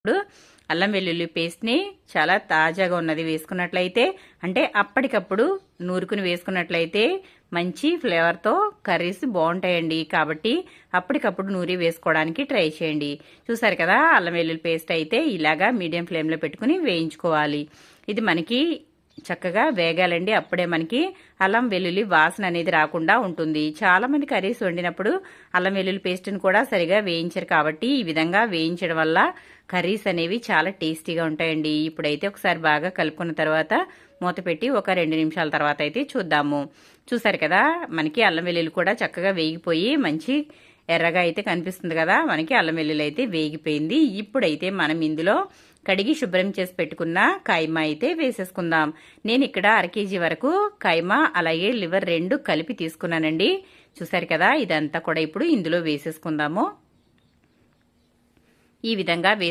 ఇప్పుడు అల్లం వెల్లుల్లి పేస్ట్ని చాలా తాజాగా ఉన్నది వేసుకున్నట్లయితే, అంటే అప్పటికప్పుడు నూరుకుని వేసుకున్నట్లయితే మంచి ఫ్లేవర్తో కర్రీస్ బాగుంటాయండి. కాబట్టి అప్పటికప్పుడు నూరి వేసుకోవడానికి ట్రై చేయండి. చూసారు కదా, అల్లం వెల్లుల్లి పేస్ట్ అయితే ఇలాగా మీడియం ఫ్లేమ్లో పెట్టుకుని వేయించుకోవాలి. ఇది మనకి చక్కగా వేగాలండి. అప్పుడే మనకి అల్లం వెల్లుల్లి వాసన అనేది రాకుండా ఉంటుంది. చాలా మంది కర్రీస్ వండినప్పుడు అల్లం వెల్లుల్లి పేస్ట్ని కూడా సరిగా వేయించరు. కాబట్టి ఈ విధంగా వేయించడం వల్ల కర్రీస్ అనేవి చాలా టేస్టీగా ఉంటాయండి. ఇప్పుడైతే ఒకసారి బాగా కలుపుకున్న తర్వాత మూత పెట్టి ఒక 2 నిమిషాల తర్వాత అయితే చూద్దాము. చూసారు కదా, మనకి అల్లం వెల్లుల్లి కూడా చక్కగా వేగిపోయి మంచి ఎర్రగా అయితే కనిపిస్తుంది కదా. మనకి అల్లం వెల్లుల్లి అయితే వేగిపోయింది. ఇప్పుడైతే మనం ఇందులో కడిగి శుభ్రం చేసి పెట్టుకున్న కైమా అయితే వేసేసుకుందాం. నేను ఇక్కడ 1/2 కేజీ వరకు కైమా అలాగే లివర్ 2 కలిపి తీసుకున్నానండి. చూసారు కదా, ఇదంతా కూడా ఇప్పుడు ఇందులో వేసేసుకుందాము. ఈ విధంగా